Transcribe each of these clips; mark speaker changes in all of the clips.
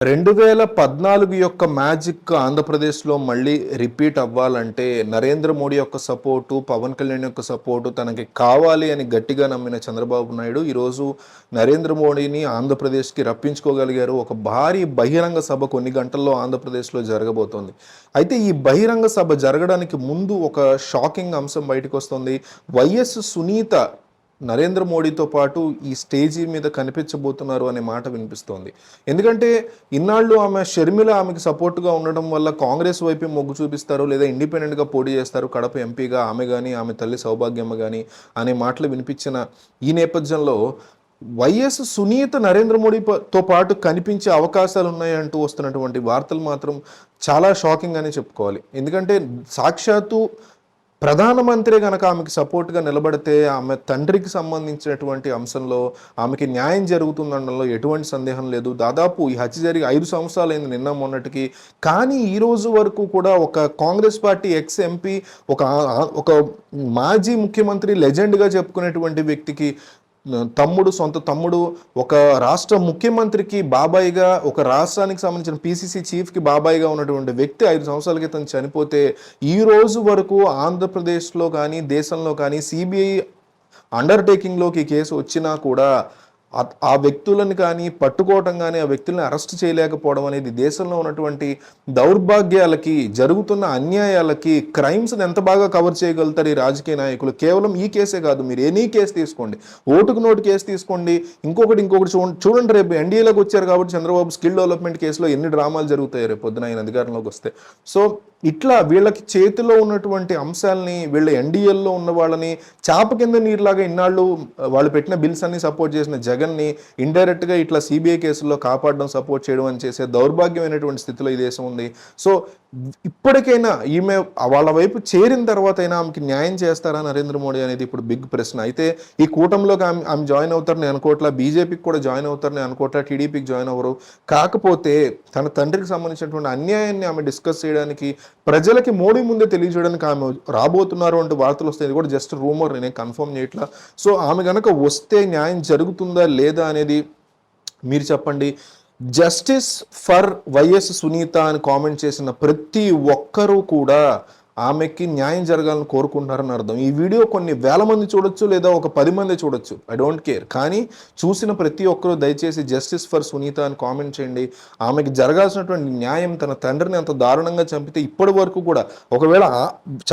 Speaker 1: 2014 యొక్క మ్యాజిక్ ఆంధ్రప్రదేశ్‌లో మళ్ళీ రిపీట్ అవ్వాలంటే నరేంద్ర మోడీ యొక్క సపోర్టు, పవన్ కళ్యాణ్ యొక్క సపోర్టు తనకి కావాలి అని గట్టిగా నమ్మిన చంద్రబాబు నాయుడు ఈరోజు నరేంద్ర మోడీని ఆంధ్రప్రదేశ్‌కి రప్పించుకోగలిగారు. ఒక భారీ బహిరంగ సభ కొన్ని గంటల్లో ఆంధ్రప్రదేశ్‌లో జరగబోతోంది. అయితే ఈ బహిరంగ సభ జరగడానికి ముందు ఒక షాకింగ్ అంశం బయటకొస్తుంది. వైఎస్ సునీత నరేంద్ర మోడీతో పాటు ఈ స్టేజీ మీద కనిపించబోతున్నారు అనే మాట వినిపిస్తోంది. ఎందుకంటే ఇన్నాళ్ళు ఆమె షర్మిల ఆమెకి సపోర్ట్గా ఉండడం వల్ల కాంగ్రెస్ వైపే మొగ్గు చూపిస్తారు, లేదా ఇండిపెండెంట్గా పోటీ చేస్తారు కడప ఎంపీగా ఆమె కానీ ఆమె తల్లి సౌభాగ్యమ్మ కానీ అనే మాటలు వినిపించిన ఈ నేపథ్యంలో వైఎస్ సునీత నరేంద్ర మోడీతో పాటు కనిపించే అవకాశాలు ఉన్నాయంటూ వస్తున్నటువంటి వార్తలు మాత్రం చాలా షాకింగ్ అని చెప్పుకోవాలి. ఎందుకంటే సాక్షాత్తు ప్రధానమంత్రి కనుక ఆమెకి సపోర్ట్గా నిలబడితే ఆమె తండ్రికి సంబంధించినటువంటి అంశంలో ఆమెకి న్యాయం జరుగుతుందనడంలో ఎటువంటి సందేహం లేదు. దాదాపు ఈ హత్య జరిగి 5 సంవత్సరాలైంది నిన్న మొన్నటికి. కానీ ఈ రోజు వరకు కూడా ఒక కాంగ్రెస్ పార్టీ ఎక్స్ ఎంపీ, ఒక మాజీ ముఖ్యమంత్రి, లెజెండ్గా చెప్పుకునేటువంటి వ్యక్తికి సొంత తమ్ముడు, ఒక రాష్ట్ర ముఖ్యమంత్రికి బాబాయిగా, ఒక రాష్ట్రానికి సంబంధించిన పిసిసి చీఫ్కి బాబాయిగా ఉన్నటువంటి వ్యక్తి 5 సంవత్సరాల క్రితం చనిపోతే ఈ రోజు వరకు ఆంధ్రప్రదేశ్లో కానీ దేశంలో కానీ సిబిఐ అండర్టేకింగ్లోకి కేసు వచ్చినా కూడా ఆ వ్యక్తులను కానీ పట్టుకోవటం కానీ ఆ వ్యక్తులను అరెస్ట్ చేయలేకపోవడం అనేది దేశంలో ఉన్నటువంటి దౌర్భాగ్యాలకి, జరుగుతున్న అన్యాయాలకి, క్రైమ్స్ని ఎంత బాగా కవర్ చేయగలుగుతారు ఈ రాజకీయ నాయకులు. కేవలం ఈ కేసే కాదు, మీరు ఎనీ కేసు తీసుకోండి, ఓటుకు నోటు కేసు తీసుకోండి, ఇంకొకటి చూడండి. రేపు ఎన్డీఏలోకి వచ్చారు కాబట్టి చంద్రబాబు స్కిల్ డెవలప్మెంట్ కేసులో ఎన్ని డ్రామాలు జరుగుతాయి రేపు పొద్దున ఆయన అధికారంలోకి వస్తే. సో ఇట్లా వీళ్ళకి చేతిలో ఉన్నటువంటి అంశాలని, వీళ్ళ ఎన్డీఏల్లో ఉన్న వాళ్ళని చాప కింద నీరులాగా ఇన్నాళ్ళు వాళ్ళు పెట్టిన బిల్స్ అన్ని సపోర్ట్ చేసిన జగన్ని ఇండైరెక్ట్గా ఇట్లా సిబిఐ కేసుల్లో కాపాడడం, సపోర్ట్ చేయడం అని చేసే దౌర్భాగ్యమైనటువంటి స్థితిలో ఈ దేశం ఉంది. సో ఇప్పటికైనా ఈమె వాళ్ళ వైపు చేరిన తర్వాత అయినా ఆమెకి న్యాయం చేస్తారా నరేంద్ర మోడీ అనేది ఇప్పుడు బిగ్ ప్రశ్న. అయితే ఈ కూటమిలోకి ఆమె జాయిన్ అవుతారని అనుకోవట్లా, బీజేపీకి కూడా జాయిన్ అవుతారని అనుకోవట్లా, టీడీపీకి జాయిన్ అవ్వరు. కాకపోతే తన తండ్రికి సంబంధించినటువంటి అన్యాయాన్ని ఆమె డిస్కస్ చేయడానికి, ప్రజలకి మోడీ ముందే తెలియజేయడానికి ఆమె రాబోతున్నారు అంటూ వార్తలు వస్తాయి. ఇది కూడా జస్ట్ రూమర్, నేను కన్ఫర్మ్ చేయట్లా. సో ఆమె కనుక వస్తే న్యాయం జరుగుతుందా లేదా అనేది మీరు చెప్పండి. జస్టిస్ ఫర్ వైఎస్ సునీత అని కామెంట్ చేసిన ప్రతి ఒక్కరూ కూడా ఆమెకి న్యాయం జరగాలని కోరుకుంటున్నారని అర్థం. ఈ వీడియో కొన్ని వేల మంది చూడొచ్చు, లేదా ఒక 10 మంది చూడొచ్చు, ఐ డోంట్ కేర్. కానీ చూసిన ప్రతి ఒక్కరూ దయచేసి జస్టిస్ ఫర్ సునీత అని కామెంట్ చేయండి. ఆమెకి జరగాల్సినటువంటి న్యాయం, తన తండ్రిని అంత దారుణంగా చంపితే ఇప్పటి వరకు కూడా, ఒకవేళ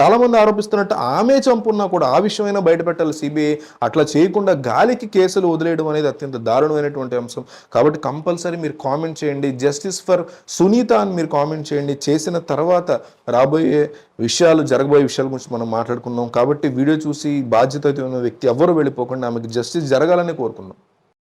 Speaker 1: చాలామంది ఆరోపిస్తున్నట్టు ఆమె చంపున్నా కూడా ఆ విషయమైనా బయటపెట్టాలి సిబిఐ. అట్లా చేయకుండా గాలికి కేసులు వదిలేయడం అనేది అత్యంత దారుణమైనటువంటి అంశం. కాబట్టి కంపల్సరీ మీరు కామెంట్ చేయండి, జస్టిస్ ఫర్ సునీత అని మీరు కామెంట్ చేయండి. చేసిన తర్వాత రాబోయే జరగబోయే విషయాల గురించి మనం మాట్లాడుకుందాం. కాబట్టి వీడియో చూసి బాధ్యత ఉన్న వ్యక్తి ఎవ్వరూ వెళ్ళిపోకుండా ఆమెకి జస్టిస్ జరగాలని కోరుకుందాం.